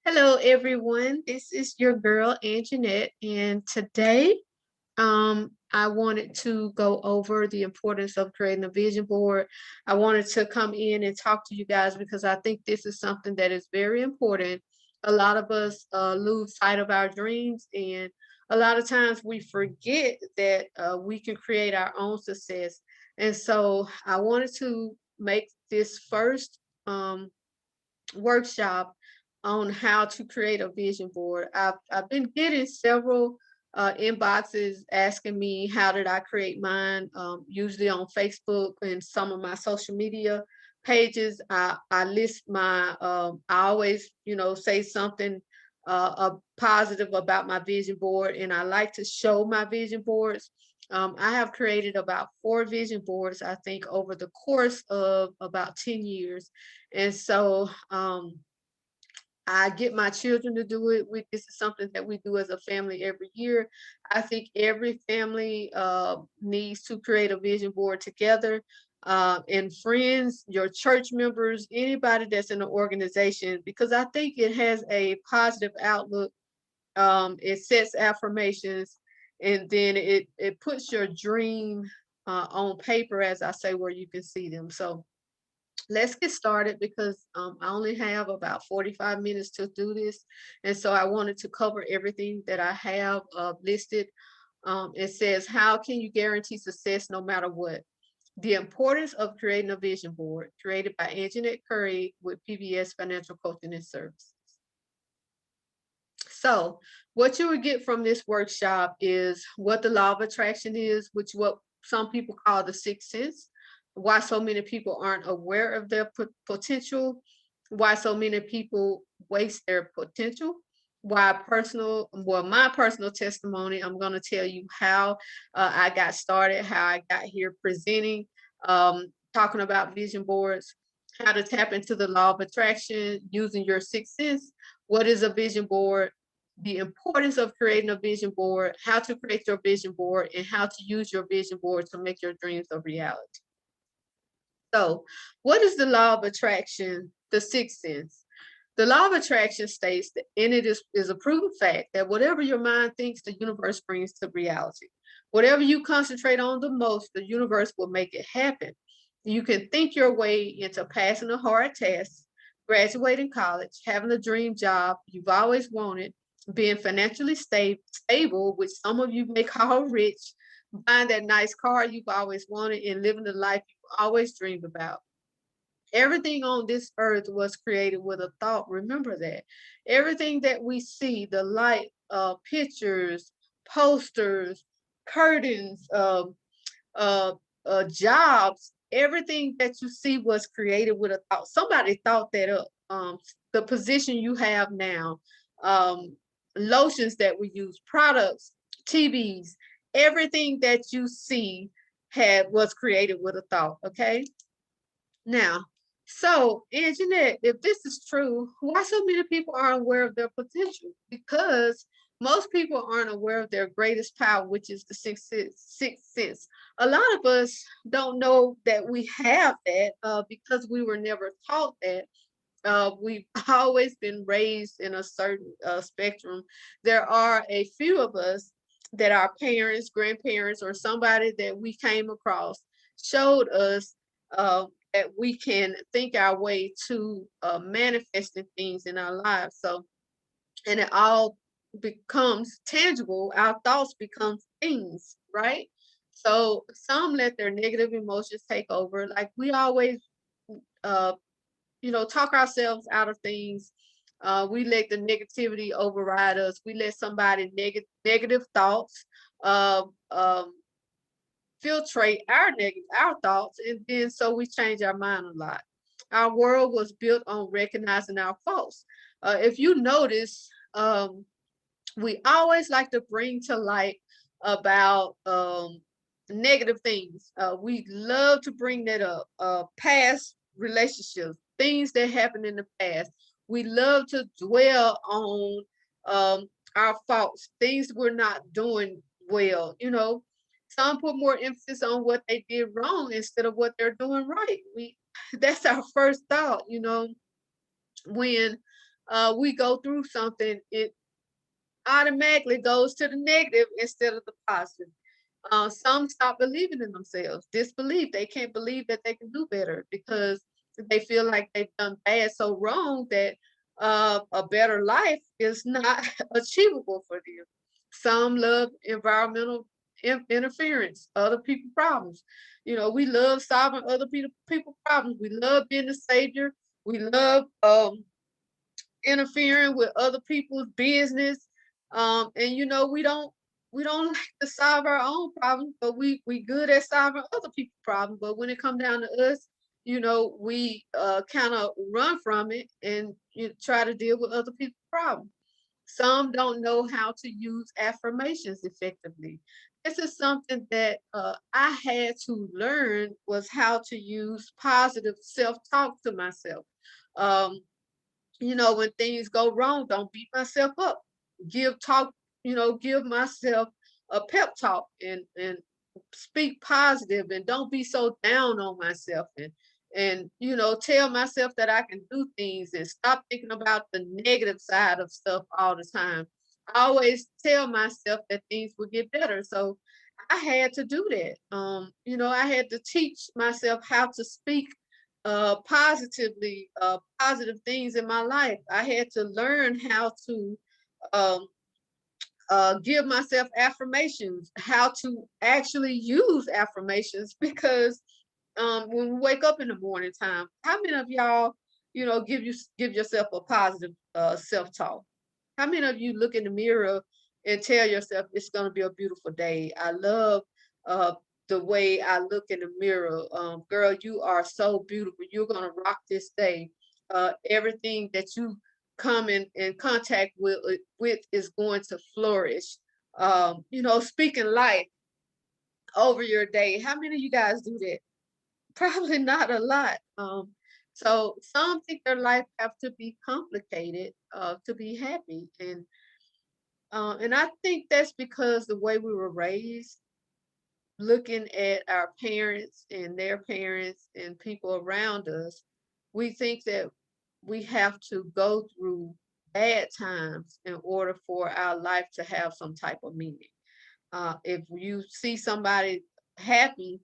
Hello, everyone. This is your girl, Angenett, and today I wanted to go over the importance of creating a vision board. I wanted to come in and talk to you guys because I think this is something that is very important. A lot of us lose sight of our dreams, and a lot of times we forget that we can create our own success. And so I wanted to make this first workshop on how to create a vision board. I've been getting several inboxes asking me how did I create mine. Usually on Facebook and some of my social media pages. I list my. I always say something positive about my vision board, and I like to show my vision boards. I have created about 4 vision boards, I think, over the course of about 10 years. And so I get my children to do it. This is something that we do as a family every year. I think every family needs to create a vision board together. And friends, your church members, anybody that's in the organization, because I think it has a positive outlook. It sets affirmations, and then it puts your dream on paper, as I say, where you can see them. So let's get started because I only have about 45 minutes to do this. And so I wanted to cover everything that I have listed. It says, how can you guarantee success no matter what? The importance of creating a vision board, created by Angenett Curry with PBS Financial Coaching and Services. So, what you would get from this workshop is what the law of attraction is, which what some people call the sixth sense, why so many people aren't aware of their potential, why so many people waste their potential, my personal testimony, I'm going to tell you how I got started, how I got here presenting, talking about vision boards, how to tap into the law of attraction using your sixth sense, what is a vision board, the importance of creating a vision board, how to create your vision board, and how to use your vision board to make your dreams a reality. So, what is the law of attraction? The sixth sense. The law of attraction states that, and it is a proven fact that whatever your mind thinks, the universe brings to reality. Whatever you concentrate on the most, the universe will make it happen. You can think your way into passing a hard test, graduating college, having a dream job you've always wanted, being financially stable, which some of you may call rich, buying that nice car you've always wanted, and living the life you've always dreamed about. Everything on this earth was created with a thought. Remember that. Everything that we see, the light, pictures, posters, curtains, uh, jobs, everything that you see was created with a thought. Somebody thought that up. The position you have now, um, lotions that we use, products, TVs, everything that you see was created with a thought. Okay. Now, so Anjanette, if this is true, why so many people aren't aware of their potential? Because most people aren't aware of their greatest power, which is the sixth sense. A lot of us don't know that we have that because we were never taught that. We've always been raised in a certain spectrum. There are a few of us that our parents, grandparents, or somebody that we came across showed us that we can think our way to manifesting things in our lives. So, and it all becomes tangible. Our thoughts become things, right? So some let their negative emotions take over. Like we always uh, talk ourselves out of things. We let the negativity override us. We let somebody negative thoughts uh, um, filtrate our thoughts, and then so we change our mind a lot. Our world was built on recognizing our faults. If you notice, we always like to bring to light about negative things. We love to bring that up. Past relationships, things that happened in the past. We love to dwell on our faults, things we're not doing well. Some put more emphasis on what they did wrong instead of what they're doing right. We That's our first thought. When we go through something, it automatically goes to the negative instead of the positive. Some stop believing in themselves, disbelief. They can't believe that they can do better because they feel like they've done bad so wrong that a better life is not achievable for them. Some love environmental interference, other people problems. You know, we love solving other people problems. We love being the savior. We love interfering with other people's business. And you know, we don't like to solve our own problems, but we good at solving other people's problems. But when it come down to us, you know, we kind of run from it and try to deal with other people's problems. Some don't know how to use affirmations effectively. This is something that I had to learn, was how to use positive self-talk to myself. Um, you know, when things go wrong, don't beat myself up. Give myself a pep talk and speak positive and don't be so down on myself and tell myself that I can do things and stop thinking about the negative side of stuff all the time. I always tell myself that things will get better. So I had to do that. I had to teach myself how to speak positively, positive things in my life. I had to learn how to um, give myself affirmations, how to actually use affirmations because when we wake up in the morning time, how many of y'all, give yourself a positive self-talk? How many of you look in the mirror and tell yourself it's going to be a beautiful day? I love uh, the way I look in the mirror. Girl, you are so beautiful. You're going to rock this day. Everything that you come in contact with is going to flourish. Speaking life over your day. How many of you guys do that? Probably not a lot. So some think their life have to be complicated to be happy, and I think that's because the way we were raised, looking at our parents and their parents and people around us, we think that we have to go through bad times in order for our life to have some type of meaning. If you see somebody happy,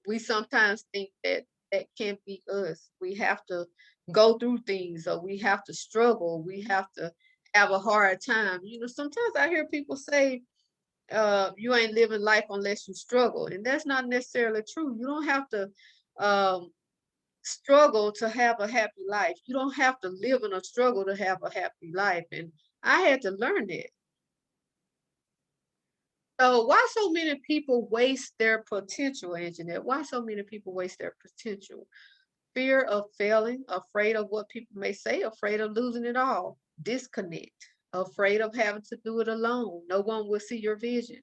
we sometimes think that that can't be us. We have to go through things, or we have to struggle. We have to have a hard time. Sometimes I hear people say, you ain't living life unless you struggle. And that's not necessarily true. You don't have to um, struggle to have a happy life. You don't have to live in a struggle to have a happy life. And I had to learn that. So why so many people waste their potential, Angenett? Why so many people waste their potential? Fear of failing, afraid of what people may say, afraid of losing it all, disconnect, afraid of having to do it alone. No one will see your vision.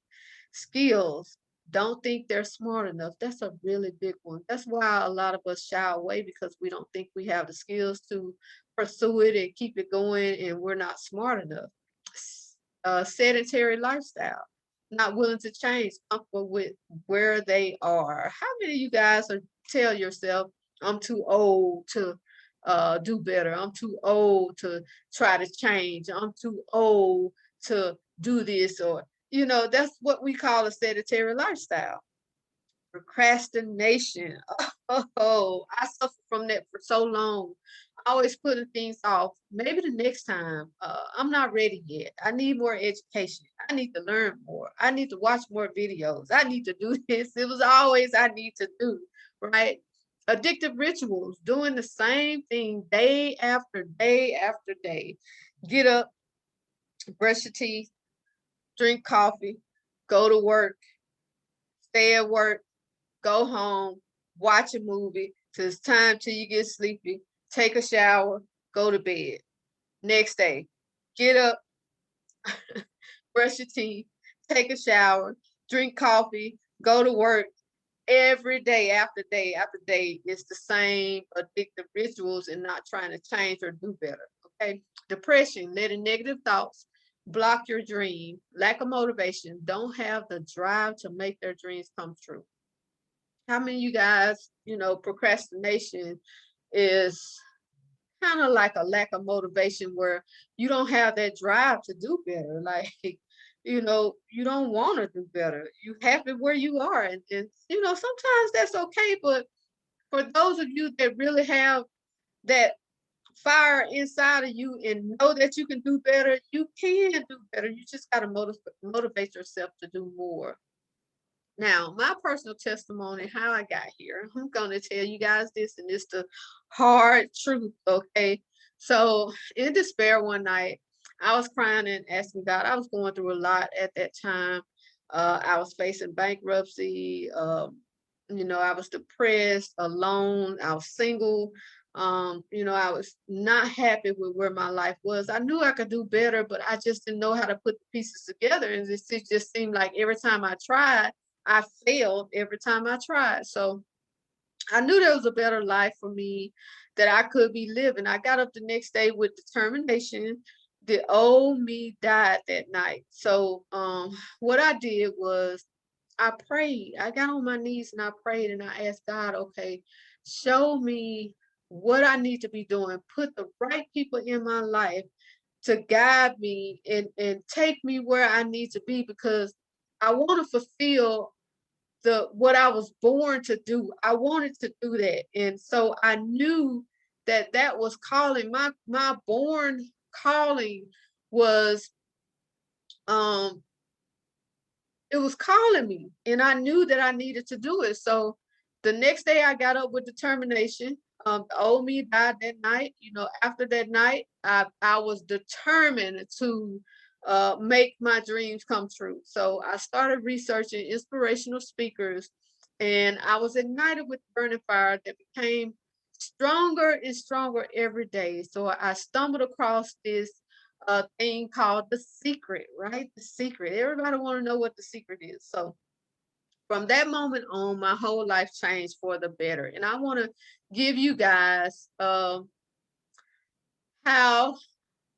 Skills, don't think they're smart enough. That's a really big one. That's why a lot of us shy away because we don't think we have the skills to pursue it and keep it going, and we're not smart enough. Sedentary lifestyle, not willing to change, comfortable with where they are. How many of you guys tell yourself, I'm too old to do better. I'm too old to try to change. I'm too old to do this, or that's what we call a sedentary lifestyle. Procrastination. Oh, I suffered from that for so long. Always putting things off. Maybe the next time. I'm not ready yet. I need more education. I need to learn more. I need to watch more videos. I need to do this. It was always I need to do, right? Addictive rituals, doing the same thing day after day after day. Get up, brush your teeth, drink coffee, go to work, stay at work, go home, watch a movie till it's time till you get sleepy, take a shower, go to bed. Next day, get up, brush your teeth, take a shower, drink coffee, go to work. Every day after day, it's the same addictive rituals and not trying to change or do better. Okay. Depression, letting negative thoughts block your dream, lack of motivation, don't have the drive to make their dreams come true. How many of you guys, procrastination is kind of like a lack of motivation where you don't have that drive to do better. Like, you don't want to do better. You happy where you are. And sometimes that's okay. But for those of you that really have that fire inside of you and know that you can do better, you can do better. You just got to motivate yourself to do more. Now, my personal testimony, how I got here, I'm going to tell you guys this, and it's the hard truth, okay? So, in despair one night, I was crying and asking God. I was going through a lot at that time. I was facing bankruptcy. I was depressed, alone. I was single. I was not happy with where my life was. I knew I could do better, but I just didn't know how to put the pieces together. And it just seemed like every time I tried, I failed every time I tried. So I knew there was a better life for me that I could be living. I got up the next day with determination. The old me died that night. So what I did was I prayed. I got on my knees and I prayed and I asked God, okay, show me what I need to be doing. Put the right people in my life to guide me and take me where I need to be because I want to fulfill the what I was born to do. I wanted to do that. And so I knew that that was calling. My born calling was um it was calling me and I knew that I needed to do it. So the next day I got up with determination. The old me died that night. After that night, I was determined to make my dreams come true. So I started researching inspirational speakers and I was ignited with burning fire that became stronger and stronger every day. So I stumbled across this thing called The Secret, right? The Secret. Everybody want to know what The Secret is. So from that moment on, my whole life changed for the better. And I want to give you guys how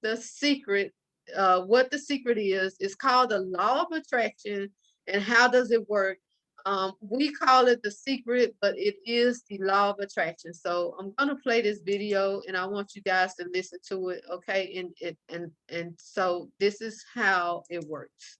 the secret, what the secret is. It's called the law of attraction. And how does it work? We call it the secret, but it is the law of attraction. So I'm gonna play this video, and I want you guys to listen to it, okay? And so this is how it works.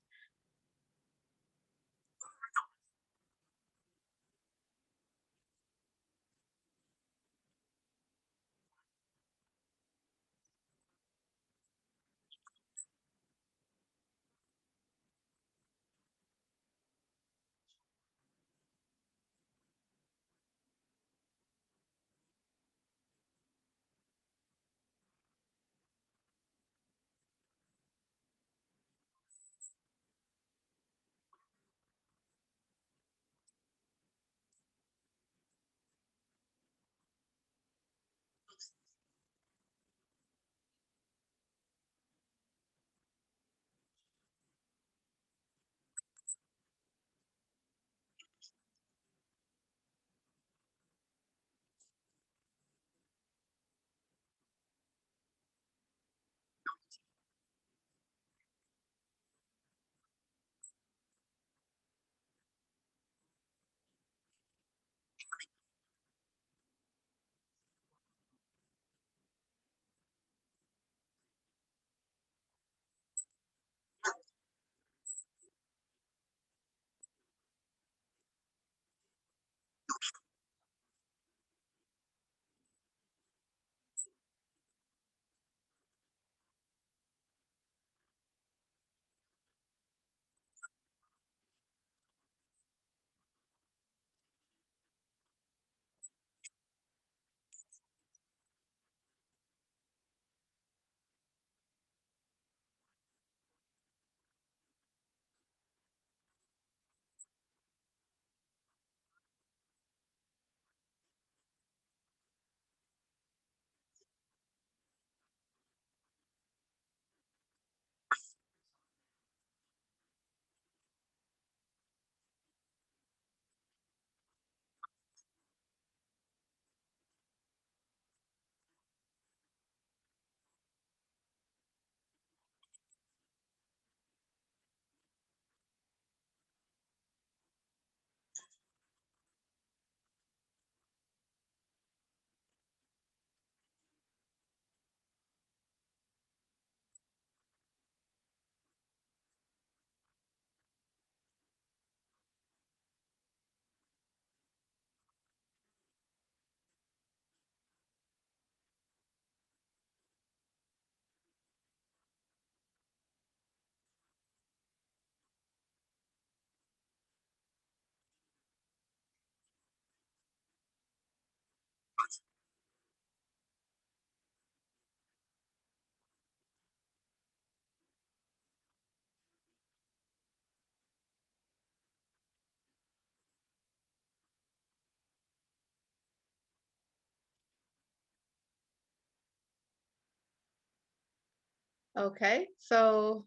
Okay, so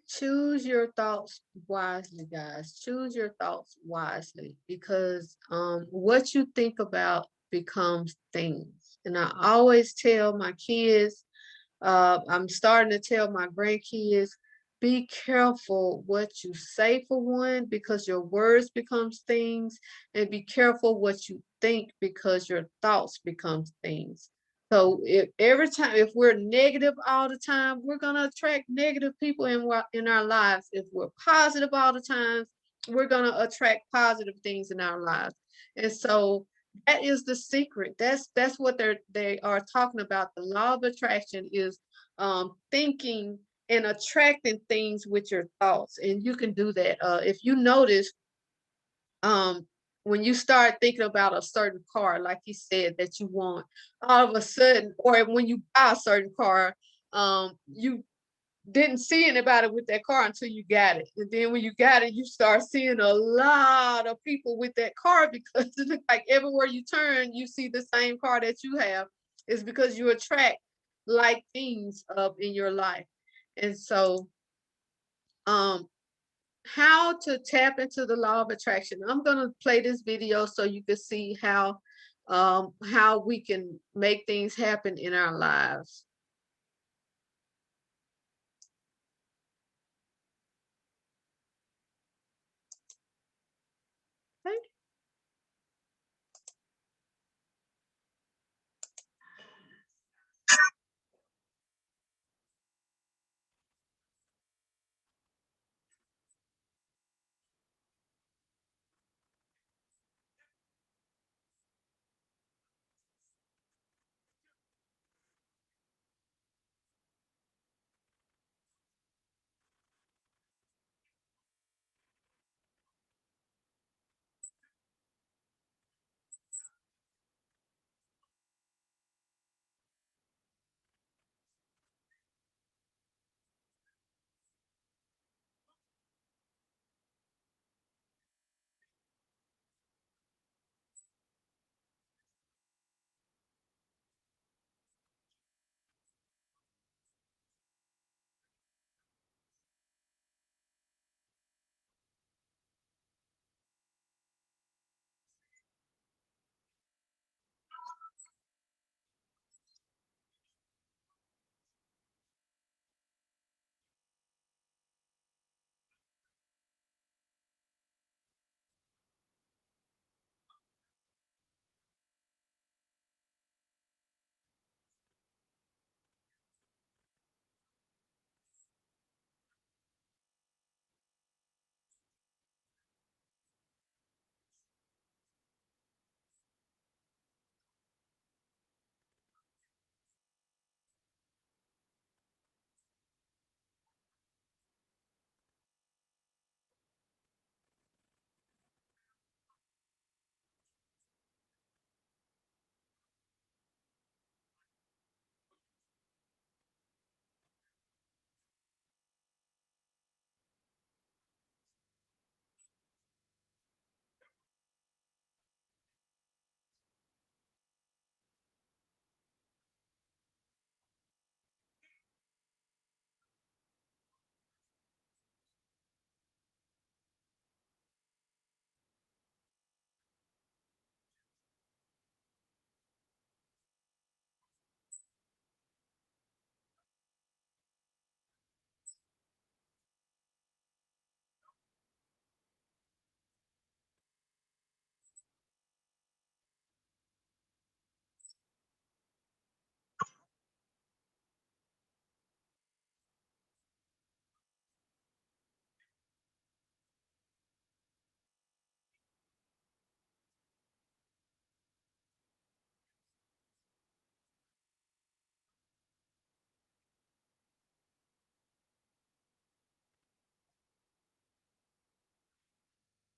choose your thoughts wisely, guys. Choose your thoughts wisely because what you think about becomes things. And I always tell my kids, I'm starting to tell my grandkids, be careful what you say for one, because your words becomes things, and be careful what you think because your thoughts becomes things. So if every time if we're negative all the time, we're gonna attract negative people in our lives. If we're positive all the time, we're gonna attract positive things in our lives. And so that is the secret. That's what they are talking about. The law of attraction is thinking and attracting things with your thoughts, and you can do that. If you notice, um, when you start thinking about a certain car, like you said that you want, all of a sudden, or when you buy a certain car, you didn't see anybody with that car until you got it. And then when you got it, you start seeing a lot of people with that car because it looks like everywhere you turn, you see the same car that you have. It's because you attract like things up in your life. And so, um, how to tap into the law of attraction. I'm gonna play this video so you can see how we can make things happen in our lives. Okay?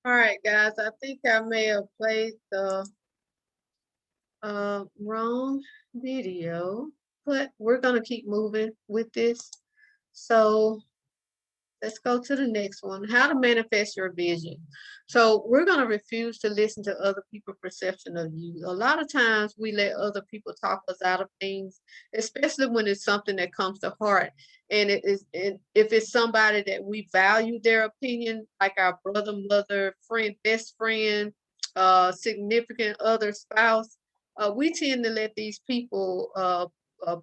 All right, guys, I think I may have played the wrong video, but we're gonna keep moving with this. So Let's go to the next one. How to manifest your vision. So we're going to refuse to listen to other people's perception of you. A lot of times we let other people talk us out of things, especially when it's something that comes to heart. And if it's somebody that we value their opinion, like our brother, mother, friend, best friend, significant other, spouse, we tend to let these people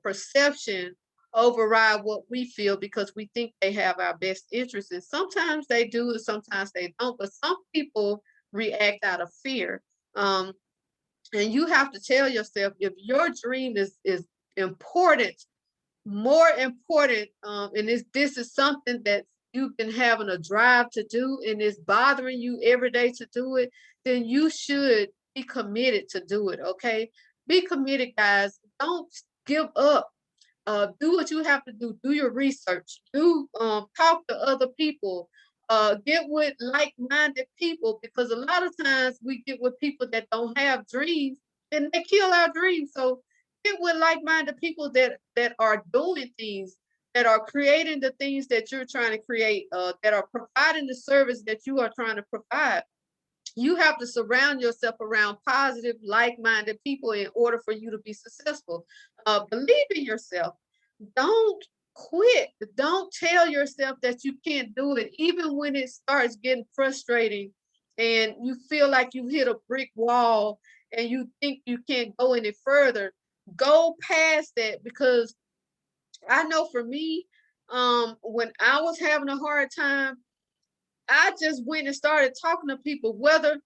perception override what we feel because we think they have our best interests. And sometimes they do, and sometimes they don't. But some people react out of fear. Um, and you have to tell yourself if your dream is important, more important, and this is something that you've been having a drive to do and it's bothering you every day to do it, then you should be committed to do it. Okay, be committed, guys. Don't give up. Do what you have to do. Do your research. Do talk to other people. Get with like-minded people because a lot of times we get with people that don't have dreams and they kill our dreams. So get with like-minded people that are doing things, that are creating the things that you're trying to create, that are providing the service that you are trying to provide. You have to surround yourself around positive, like-minded people in order for you to be successful. Believe in yourself. Don't quit. Don't tell yourself that you can't do it, even when it starts getting frustrating and you feel like you hit a brick wall and you think you can't go any further. Go past that because I know for me, when I was having a hard time, I just went and started talking to people, whether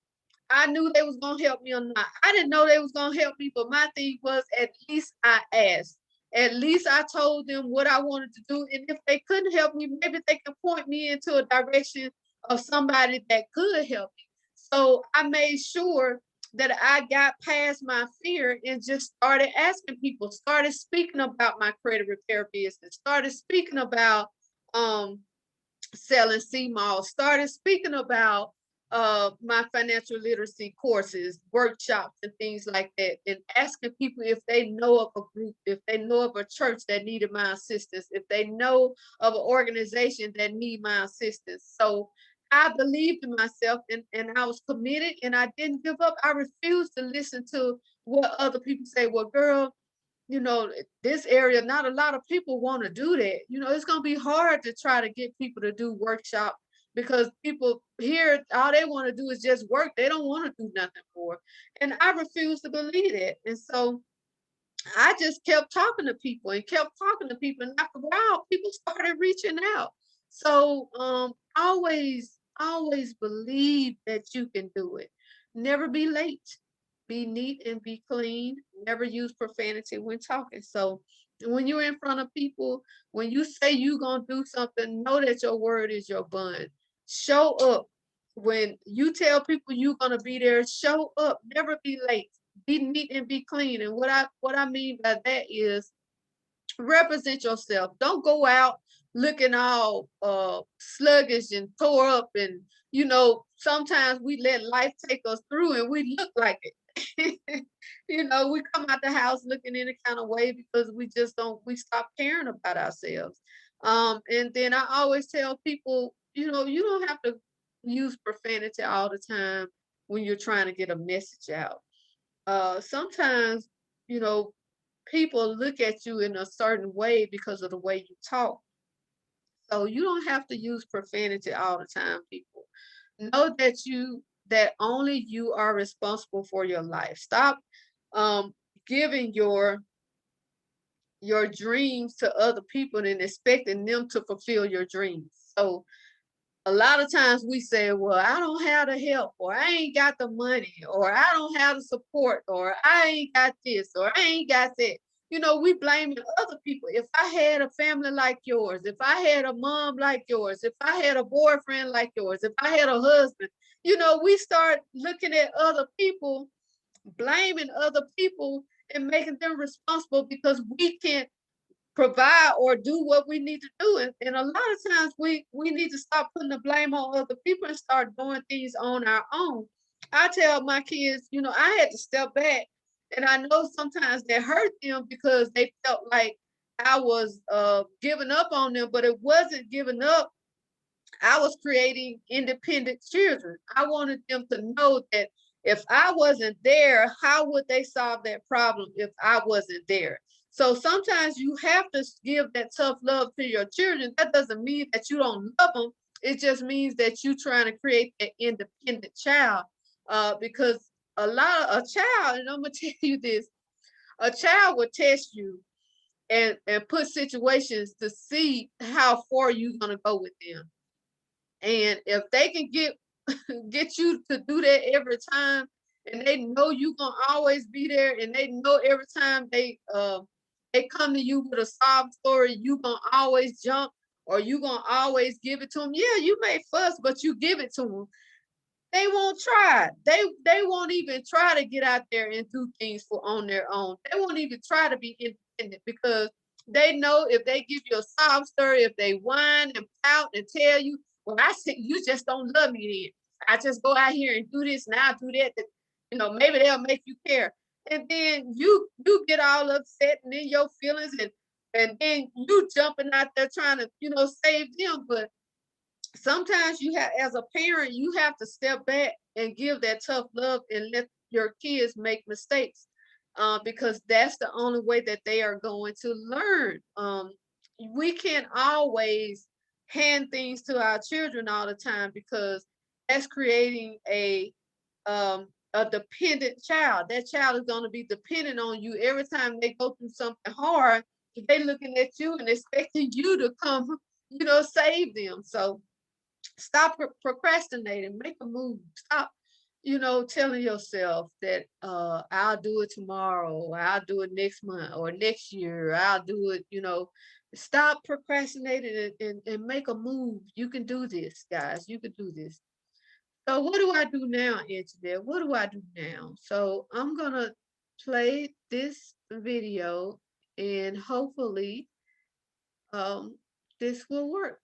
I knew they was gonna help me or not. I didn't know they was gonna help me, but my thing was at least I asked. At least I told them what I wanted to do. And if they couldn't help me, maybe they could point me into a direction of somebody that could help me. So I made sure that I got past my fear and just started asking people, started speaking about my credit repair business, started speaking about um selling CMOS, started speaking about my financial literacy courses, workshops, and things like that, and asking people if they know of a group, if they know of a church that needed my assistance, if they know of an organization that need my assistance. So I believed in myself and I was committed and I didn't give up. I refused to listen to what other people say. Well, girl, this area, not a lot of people want to do that. It's going to be hard to try to get people to do workshop because people here, all they want to do is just work. They don't want to do nothing more. And I refuse to believe that. And so I just kept talking to people and kept talking to people. And after a while, people started reaching out. So always believe that you can do it. Never be late. Be neat and be clean. Never use profanity when talking. So when you're in front of people, when you say you're gonna do something, know that your word is your bond. Show up. When you tell people you're gonna be there, show up. Never be late. Be neat and be clean. And what I mean by that is represent yourself. Don't go out looking all sluggish and tore up. And sometimes we let life take us through and we look like it. We come out the house looking in a kind of way because we stop caring about ourselves. And then I always tell people, you don't have to use profanity all the time when you're trying to get a message out. Sometimes, you know, people look at you in a certain way because of the way you talk. So you don't have to use profanity all the time, people. Know that only you are responsible for your life. Stop um giving your dreams to other people and expecting them to fulfill your dreams. So a lot of times we say, well, I don't have the help, or I ain't got the money, or I don't have the support, or I ain't got this, or I ain't got that. We blame other people. If I had a family like yours, if I had a mom like yours, if I had a boyfriend like yours, if I had a husband, we start looking at other people, blaming other people and making them responsible because we can't provide or do what we need to do. And a lot of times we need to stop putting the blame on other people and start doing things on our own. I tell my kids, I had to step back, and I know sometimes that hurt them because they felt like I was giving up on them, but it wasn't giving up. I was creating independent children. I wanted them to know that if I wasn't there, how would they solve that problem if I wasn't there? So sometimes you have to give that tough love to your children. That doesn't mean that you don't love them. It just means that you're trying to create that independent child. Because a child, and I'm gonna tell you this, a child will test you and put situations to see how far you're gonna go with them. And if they can get you to do that every time, and they know you gonna always be there, and they know every time they come to you with a sob story, you gonna always jump, or you gonna always give it to them. Yeah, you may fuss, but you give it to them. They won't try. They won't even try to get out there and do things for on their own. They won't even try to be independent because they know if they give you a sob story, if they whine and pout and tell you, well, I said you just don't love me then. I just go out here and do this and I'll do that. Maybe they'll make you care. And then you get all upset and in your feelings and then you jumping out there trying to, save them. But sometimes you have, as a parent, you have to step back and give that tough love and let your kids make mistakes, because that's the only way that they are going to learn. We can't always hand things to our children all the time because that's creating a dependent child. That child is going to be dependent on you every time they go through something hard. They looking at you and expecting you to come, save them. So stop procrastinating, make a move. Stop, telling yourself that I'll do it tomorrow, I'll do it next month or next year, I'll do it. Stop procrastinating and make a move. You can do this, guys. You can do this. So what do I do now, Angenett? What do I do now? So I'm gonna play this video and hopefully um this will work.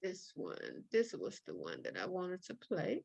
This one. This was the one that I wanted to play.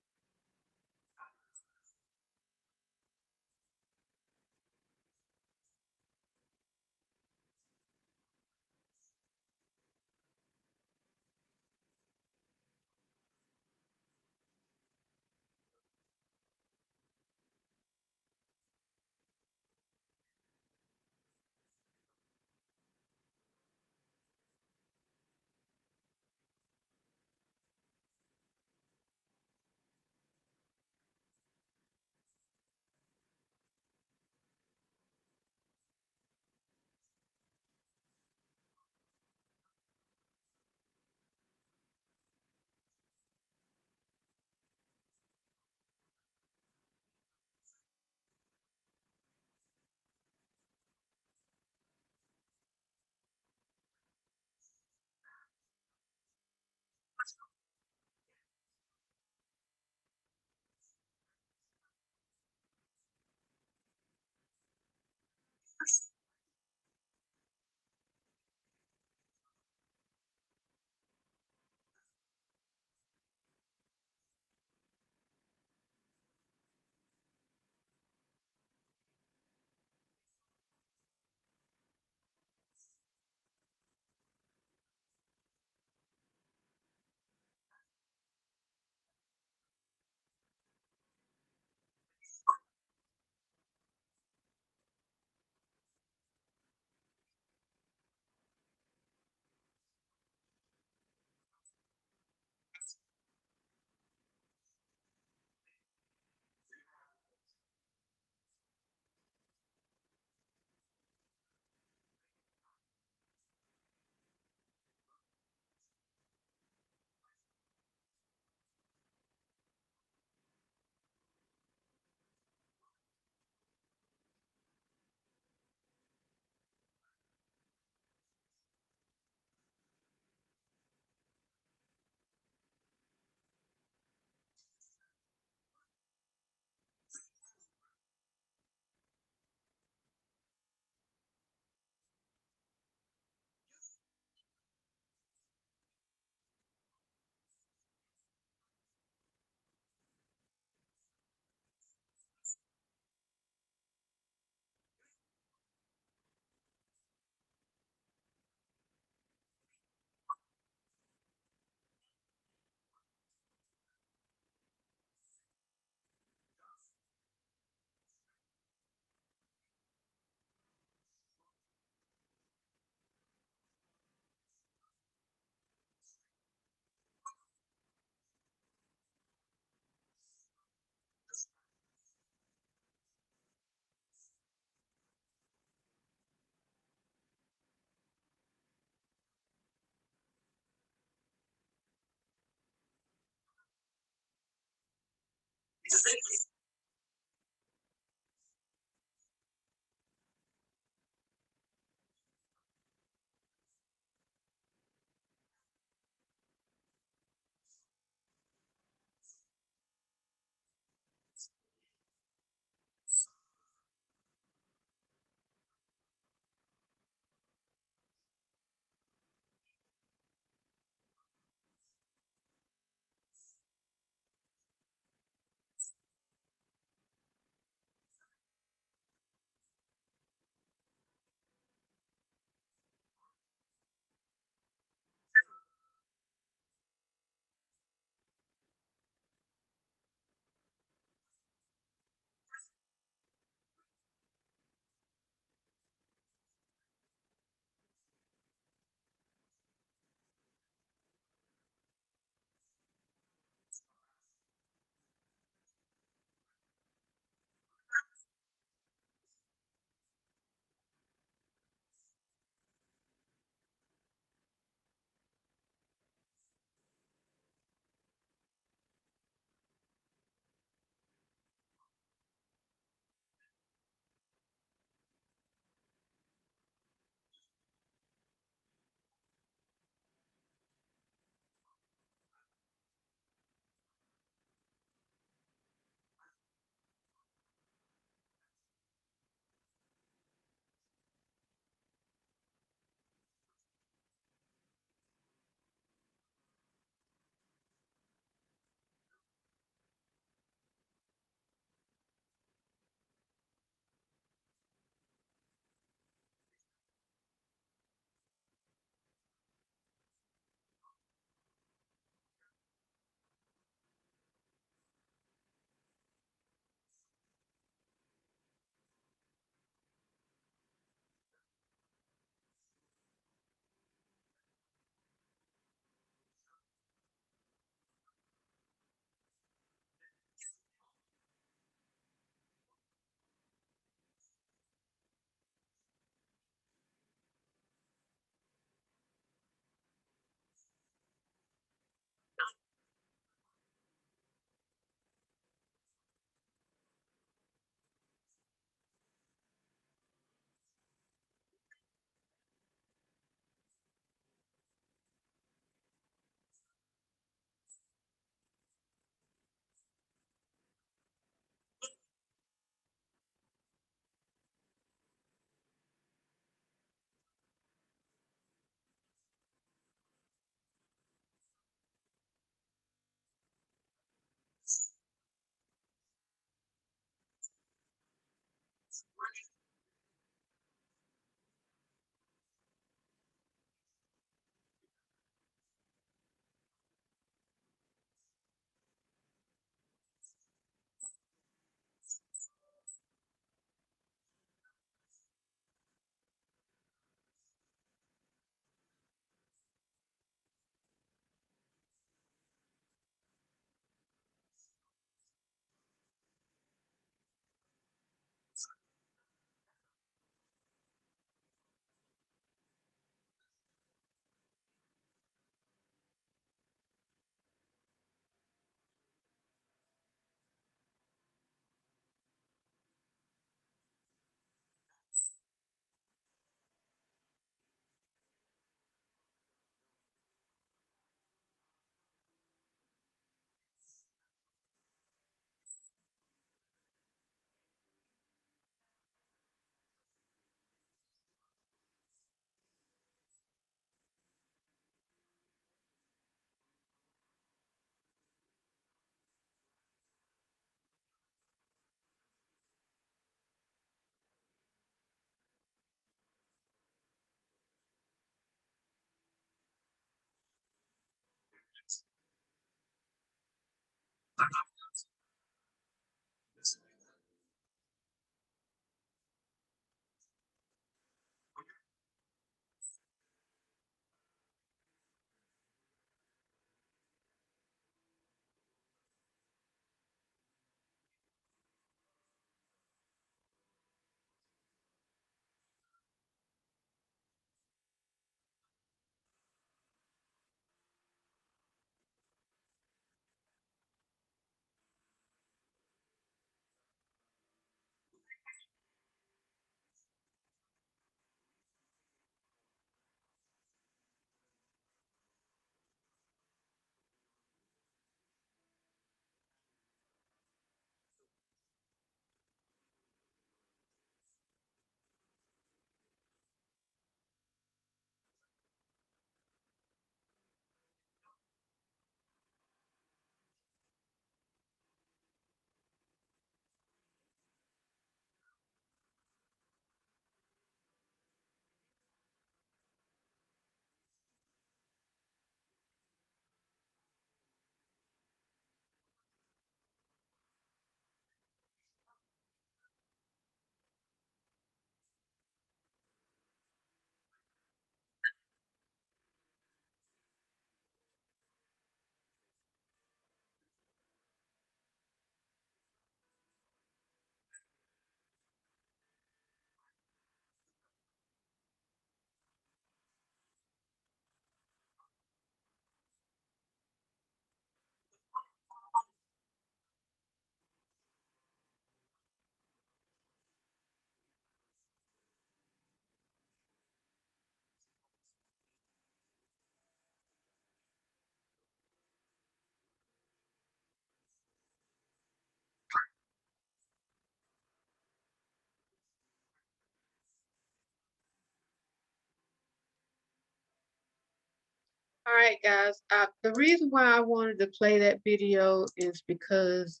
All right, guys. The reason why I wanted to play that video is because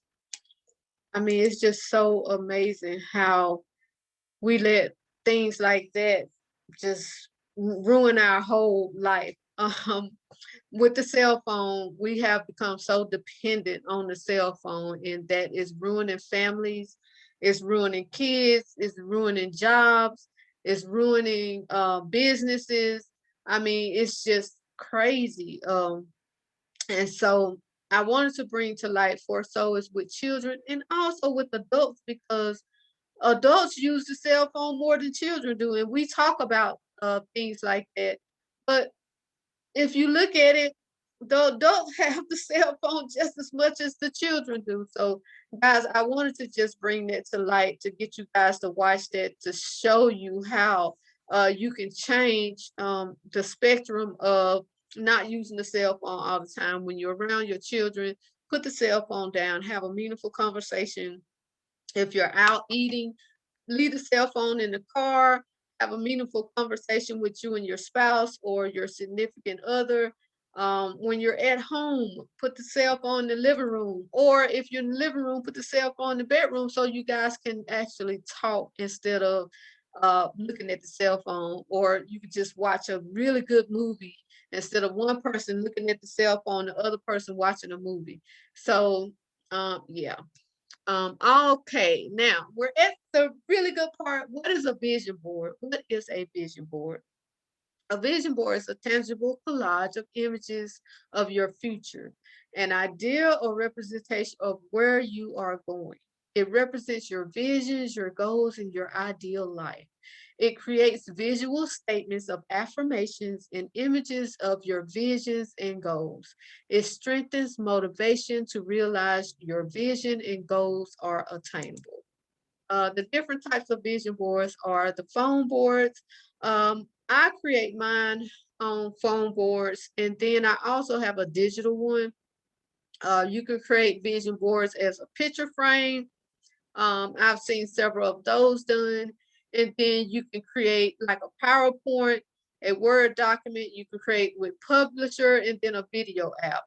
I mean it's just so amazing how we let things like that just ruin our whole life. With the cell phone, we have become so dependent on the cell phone, and that is ruining families, it's ruining kids, it's ruining jobs, it's ruining businesses. I mean, it's just crazy. And so I wanted to bring to light for so is with children and also with adults because adults use the cell phone more than children do, and we talk about things like that. But if you look at it, the adults have the cell phone just as much as the children do. So, guys, I wanted to just bring that to light to get you guys to watch that to show you how you can change the spectrum of not using the cell phone all the time when you're around your children. Put the cell phone down, have a meaningful conversation. If you're out eating, leave the cell phone in the car, have a meaningful conversation with you and your spouse or your significant other. When you're at home, put the cell phone in the living room, or if you're in the living room, put the cell phone in the bedroom so you guys can actually talk instead of looking at the cell phone, or you could just watch a really good movie instead of one person looking at the cell phone, the other person watching a movie. So, yeah. Okay, now we're at the really good part. What is a vision board? What is a vision board? A vision board is a tangible collage of images of your future, an idea or representation of where you are going. It represents your visions, your goals, and your ideal life. It creates visual statements of affirmations and images of your visions and goals. It strengthens motivation to realize your vision and goals are attainable. The different types of vision boards are the phone boards. I create mine on phone boards, and then I also have a digital one. You can create vision boards as a picture frame. I've seen several of those done. And then you can create like a PowerPoint, a Word document you can create with Publisher, and then a video app.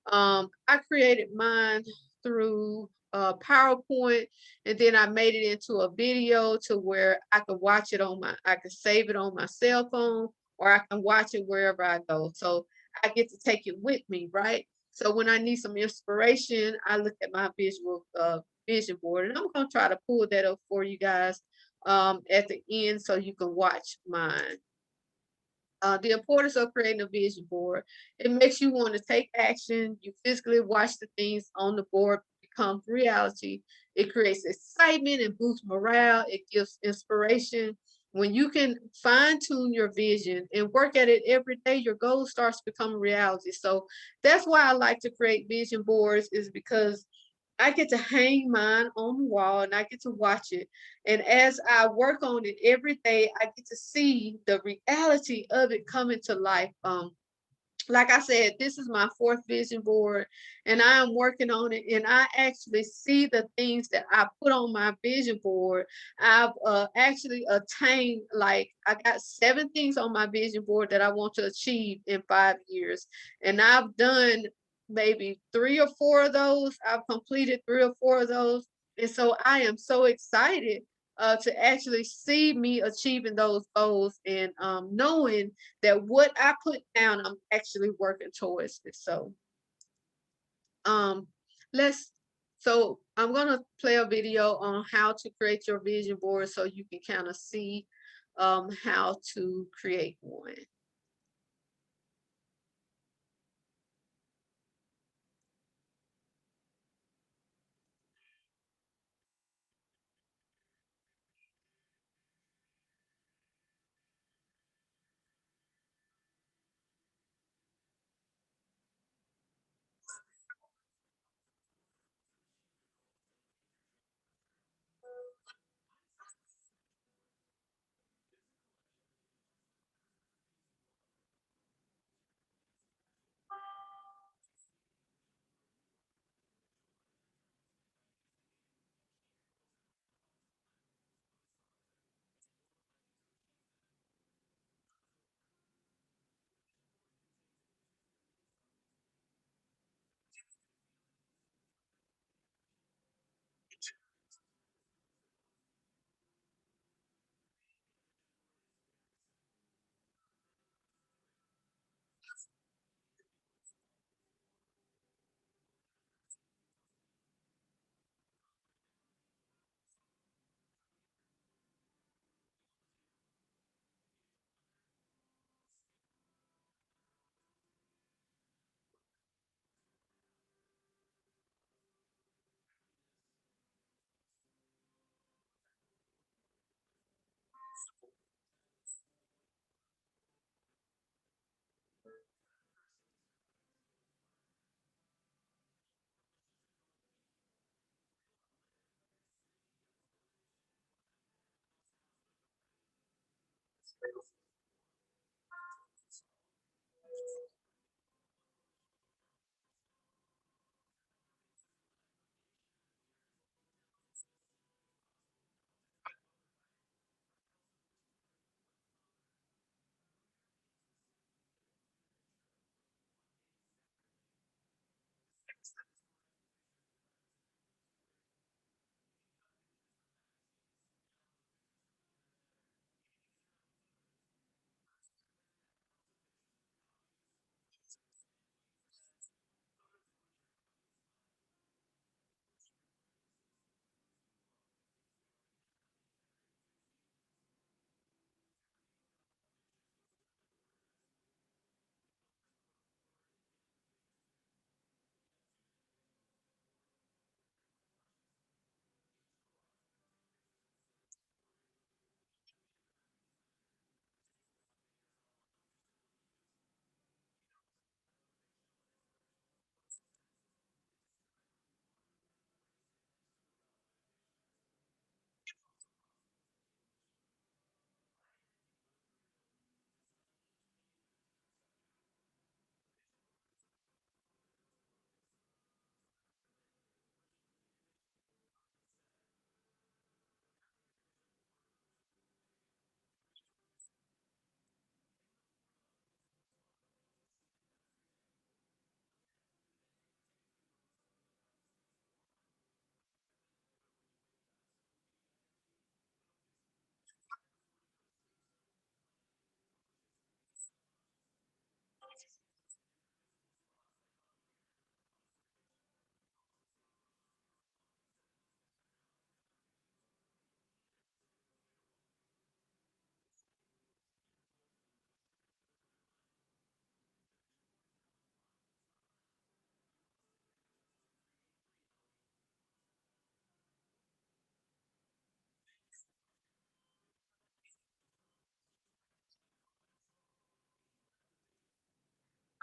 I created mine through PowerPoint, and then I made it into a video to where I could watch it on I could save it on my cell phone, or I can watch it wherever I go. So I get to take it with me, right? So when I need some inspiration, I look at my vision board, and I'm gonna try to pull that up for you guys at the end so you can watch mine. The importance of creating a vision board. It makes you want to take action. You physically watch the things on the board become reality. It creates excitement and boosts morale. It gives inspiration. When you can fine tune your vision and work at it every day, your goal starts becoming reality. So that's why I like to create vision boards, is because I get to hang mine on the wall and I get to watch it. And as I work on it every day, I get to see the reality of it coming to life. Like I said, this is my fourth vision board, and I am working on it. And I actually see the things that I put on my vision board. I've actually attained, like, I got 7 things on my vision board that I want to achieve in 5 years. And I've done maybe 3 or 4 of those. I've completed 3 or 4 of those. And so I am so excited to actually see me achieving those goals, and knowing that what I put down, I'm actually working towards it. So um let's so I'm gonna play a video on how to create your vision board so you can kind of see how to create one.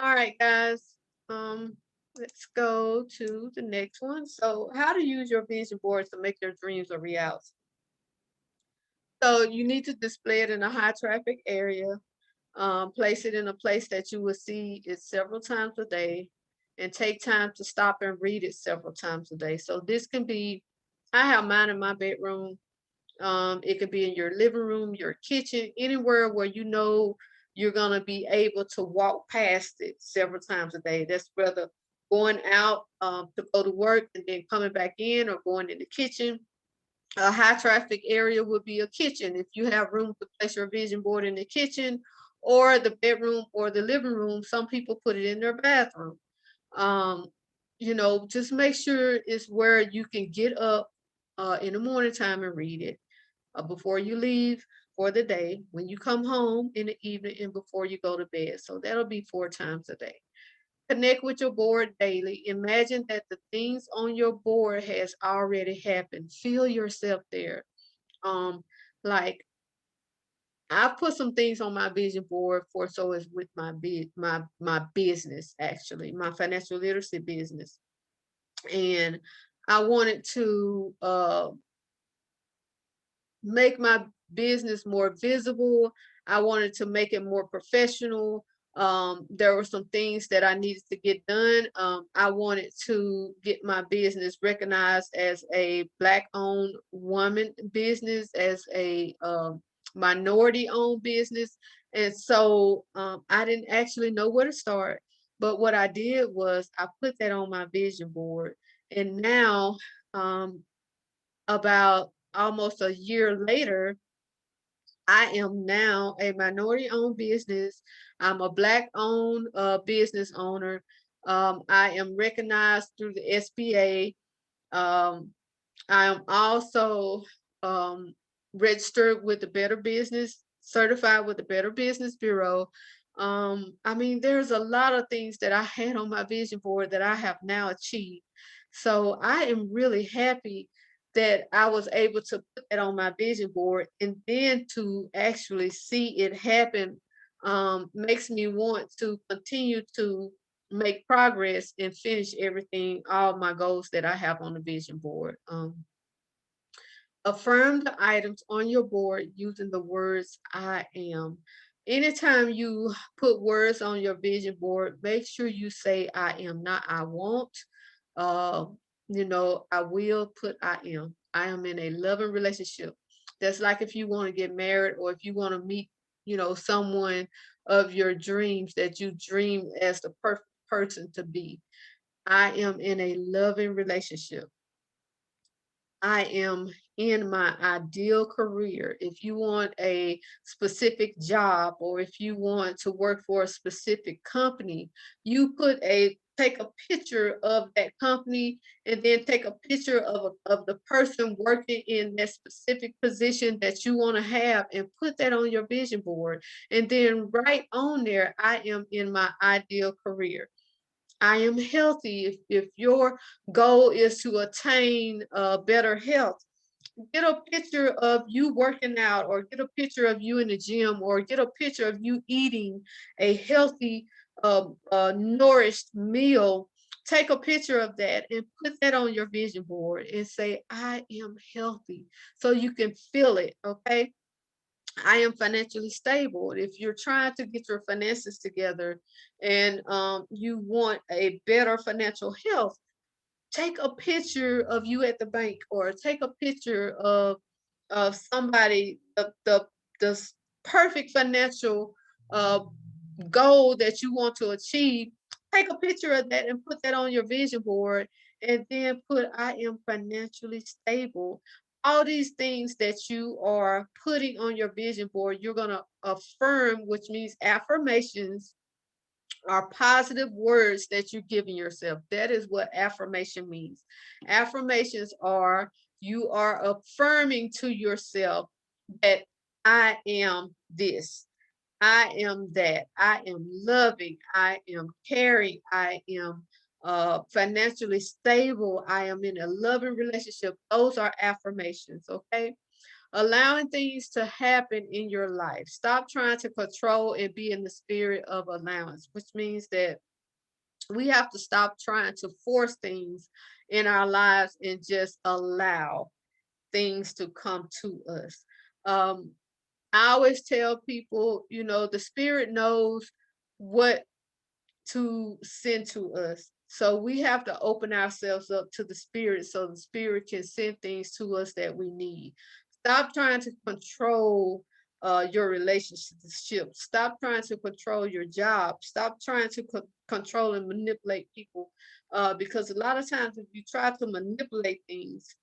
All right, guys. Um, let's go to the next one. So, how to use your vision board to make your dreams a reality. So, you need to display it in a high traffic area. Place it in a place that you will see it several times a day, and take time to stop and read it several times a day. So, this can be, I have mine in my bedroom. It could be in your living room, your kitchen, anywhere where you know you're gonna be able to walk past it several times a day. That's whether going out to go to work and then coming back in, or going in the kitchen. A high traffic area would be a kitchen. If you have room to place your vision board in the kitchen or the bedroom or the living room, some people put it in their bathroom. Um, just make sure it's where you can get up in the morning time and read it, before you leave for the day, when you come home in the evening, and before you go to bed. So that'll be 4 times a day. Connect with your board daily. Imagine that the things on your board has already happened. Feel yourself there. Um, like I put some things on my vision board for, so it's with my business, actually, my financial literacy business. And I wanted to make my business more visible. I wanted to make it more professional. There were some things that I needed to get done. I wanted to get my business recognized as a Black-owned woman business, as a minority-owned business. And so I didn't actually know where to start. But what I did was I put that on my vision board. And now, um, about almost a year later, I am now a minority owned business. I'm a Black owned business owner. I am recognized through the SBA. Um, I am also registered with the Better Business, certified with the Better Business Bureau. I mean, there's a lot of things that I had on my vision board that I have now achieved. So I am really happy that I was able to put that on my vision board, and then to actually see it happen makes me want to continue to make progress and finish everything, all my goals that I have on the vision board. Affirm the items on your board using the words I am. Anytime you put words on your vision board, make sure you say I am, not I want. Uh, I will, put I am. I am in a loving relationship. That's like if you want to get married, or if you want to meet, someone of your dreams that you dream as the perfect person to be. I am in a loving relationship. I am in my ideal career. If you want a specific job, or if you want to work for a specific company, you take a picture of that company, and then take a picture of the person working in that specific position that you want to have, and put that on your vision board. And then write on there, I am in my ideal career. I am healthy. If your goal is to attain better health, get a picture of you working out, or get a picture of you in the gym, or get a picture of you eating a healthy, nourished meal. Take a picture of that and put that on your vision board and say, I am healthy, so you can feel it. Okay. I am financially stable. If you're trying to get your finances together, and you want a better financial health, take a picture of you at the bank, or take a picture of somebody, the perfect financial uh, goal that you want to achieve. Take a picture of that and put that on your vision board, and then put I am financially stable. All these things that you are putting on your vision board, you're going to affirm, which means affirmations are positive words that you're giving yourself. That is what affirmation means. Affirmations are, you are affirming to yourself that I am this. I am that. I am loving. I am caring. I am financially stable. I am in a loving relationship. Those are affirmations. Okay. allowing things to happen in your life. Stop trying to control and be in the spirit of allowance, which means that we have to stop trying to force things in our lives and just allow things to come to us. Um, I always tell people, the spirit knows what to send to us. So we have to open ourselves up to the spirit so the spirit can send things to us that we need. Stop trying to control your relationship. Stop trying to control your job. Stop trying to control and manipulate people. Because a lot of times, if you try to manipulate things,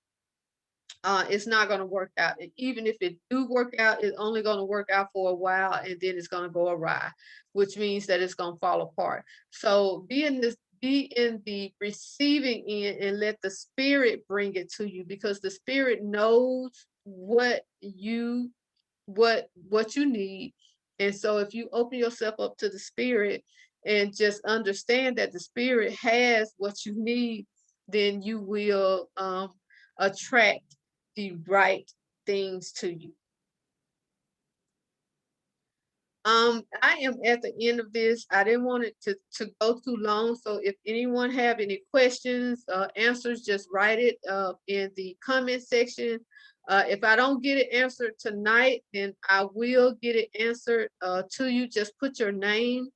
it's not going to work out. And even if it do work out, it's only going to work out for a while, and then it's going to go awry, which means that it's going to fall apart. So be in the receiving end and let the spirit bring it to you, because the spirit knows what you need. And so if you open yourself up to the spirit and just understand that the spirit has what you need, then you will attract the right things to you. I am at the end of this. I didn't want it to go too long. So if anyone have any questions, answers, just write it in the comment section. If I don't get it answered tonight, then I will get it answered to you. Just put your name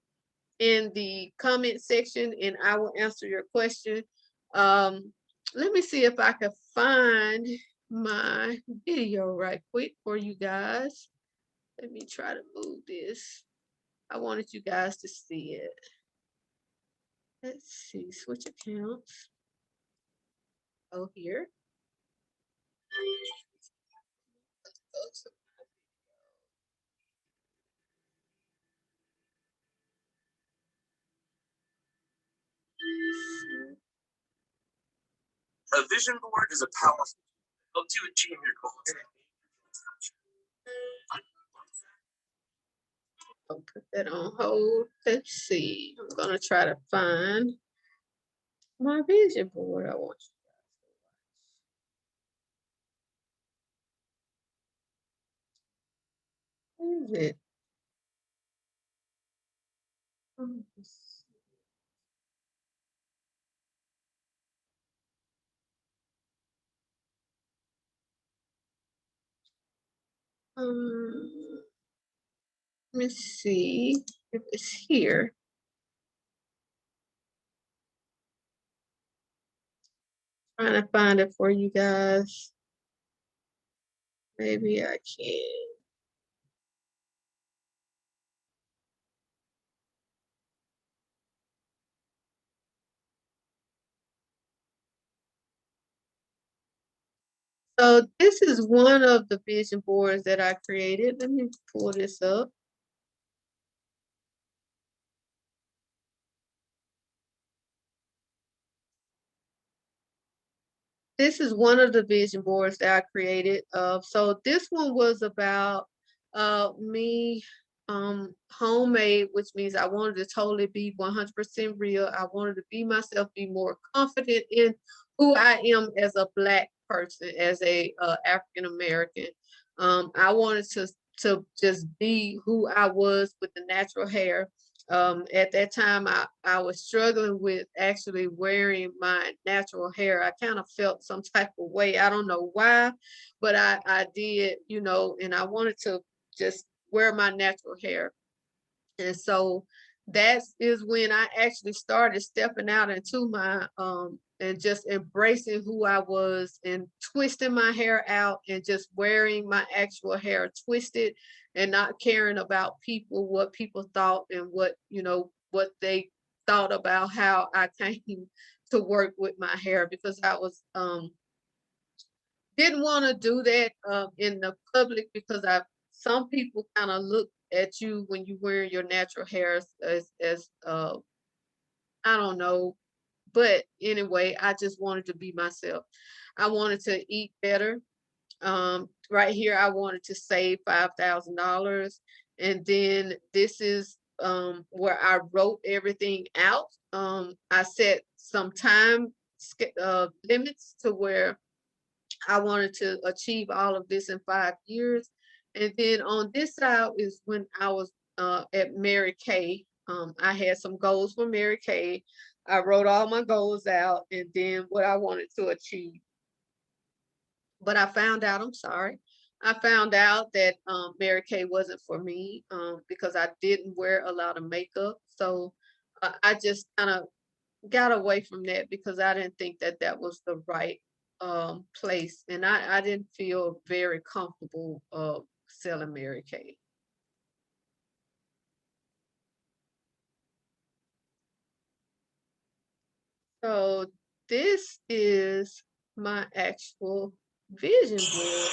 in the comment section and I will answer your question. Let me see if I can find my video right quick for you guys. Let me try to move this. I wanted you guys to see it. Let's see, switch accounts. Oh, here. A vision board is a powerful tool to help you achieve your goals. I'll put that on hold. Let's see. I'm gonna try to find my vision board. I want you. Where is it? Um, let me see if it's here. Trying to find it for you guys. Maybe I can. So this is one of the vision boards that I created. Let me pull this up. This is one of the vision boards that I created. So this one was about me homemade, which means I wanted to totally be 100% real. I wanted to be myself, be more confident in who I am as a Black person, as a African American. I wanted to just be who I was with the natural hair. At that time, I was struggling with actually wearing my natural hair. I kind of felt some type of way. I don't know why, but I did, and I wanted to just wear my natural hair. And so that is when I actually started stepping out into my and just embracing who I was and twisting my hair out and just wearing my actual hair twisted and not caring about people, what people thought and what they thought about how I came to work with my hair, because I was didn't want to do that in the public, because some people kind of look at you when you wear your natural hair as I don't know. But anyway, I just wanted to be myself. I wanted to eat better. Right here, I wanted to save $5,000. And then this is where I wrote everything out. I set some time limits to where I wanted to achieve all of this in 5 years. And then on this side is when I was at Mary Kay. I had some goals for Mary Kay. I wrote all my goals out and then what I wanted to achieve. But I found out, I'm sorry, I found out that Mary Kay wasn't for me because I didn't wear a lot of makeup. So I just kind of got away from that because I didn't think that that was the right place, and I didn't feel very comfortable selling Mary Kay. So this is my actual vision board.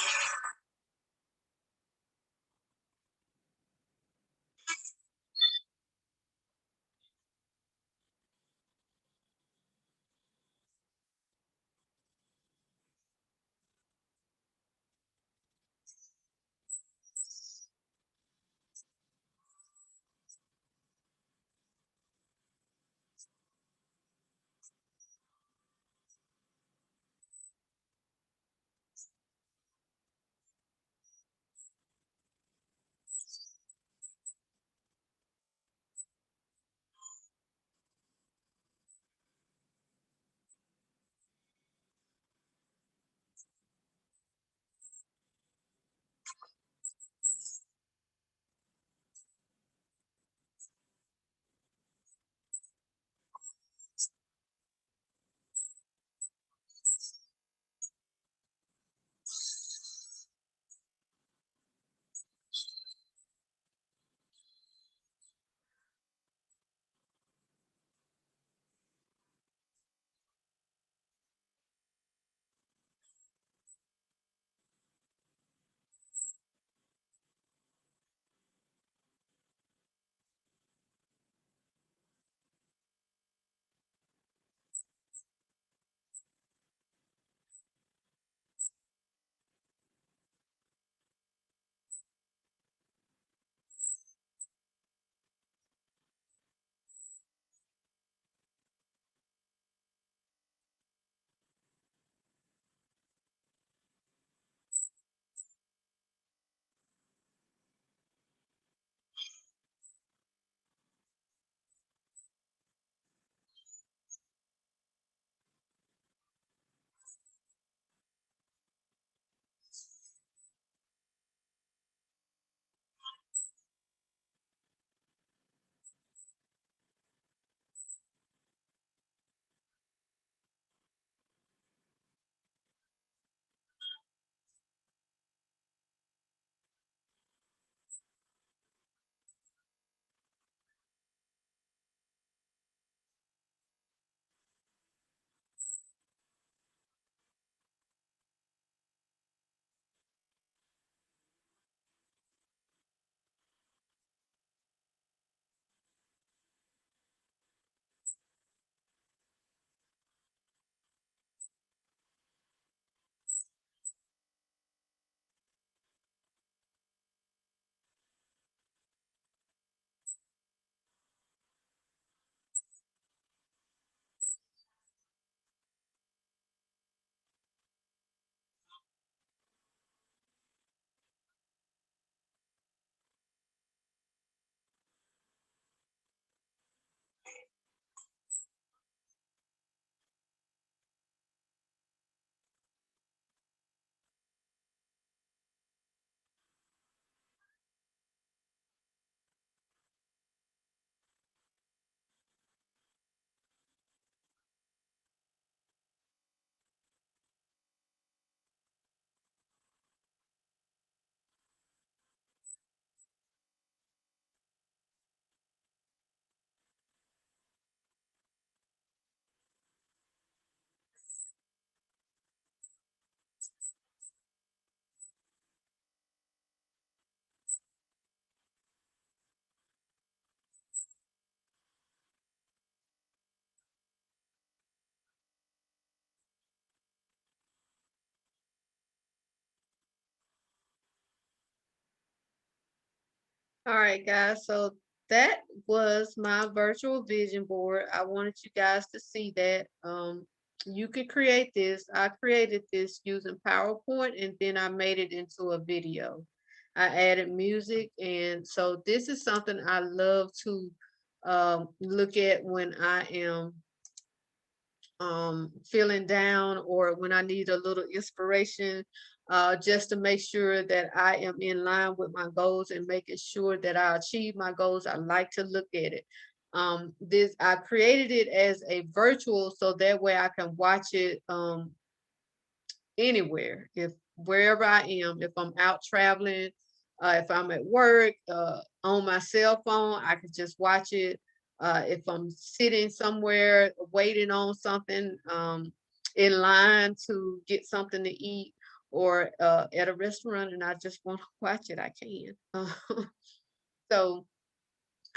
All right, guys. So that was my virtual vision board. I wanted you guys to see that. You could create this. I created this using PowerPoint and then I made it into a video. I added music. And so this is something I love to look at when I am feeling down or when I need a little inspiration, just to make sure that I am in line with my goals and making sure that I achieve my goals. I like to look at it. This I created it as a virtual so that way I can watch it anywhere. If wherever I am, if I'm out traveling, if I'm at work, on my cell phone, I can just watch it. If I'm sitting somewhere waiting on something, in line to get something to eat, or at a restaurant and I just want to watch it, I can. So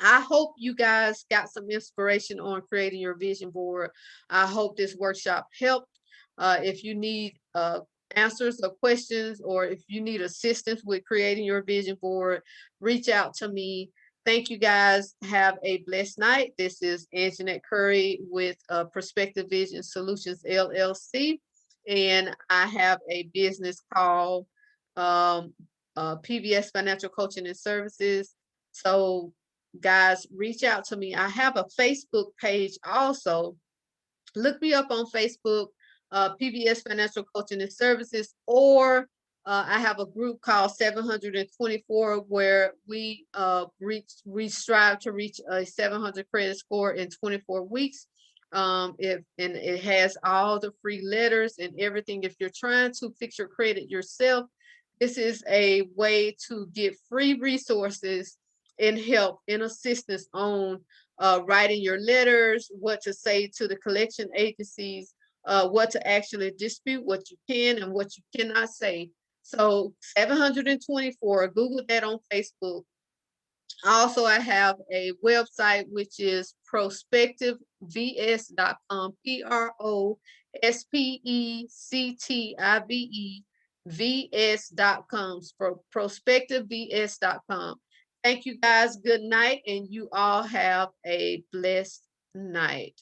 I hope you guys got some inspiration on creating your vision board. I hope this workshop helped. If you need answers or questions, or if you need assistance with creating your vision board, reach out to me. Thank you guys. Have a blessed night. This is Angenett Curry with Perspective Vision Solutions LLC. And I have a business called um, PBS Financial Coaching and Services. So guys, reach out to me. I have a Facebook page also. Look me up on Facebook, PBS Financial Coaching and Services, or I have a group called 724 where we strive to reach a 700 credit score in 24 weeks. And it has all the free letters and everything. If you're trying to fix your credit yourself, this is a way to get free resources and help and assistance on writing your letters, what to say to the collection agencies, what to actually dispute, what you can and what you cannot say. So 724, Google that on Facebook. Also, I have a website which is prospectivevs.com, prospectivevs.com, prospectivevs.com. Thank you guys. Good night, and you all have a blessed night.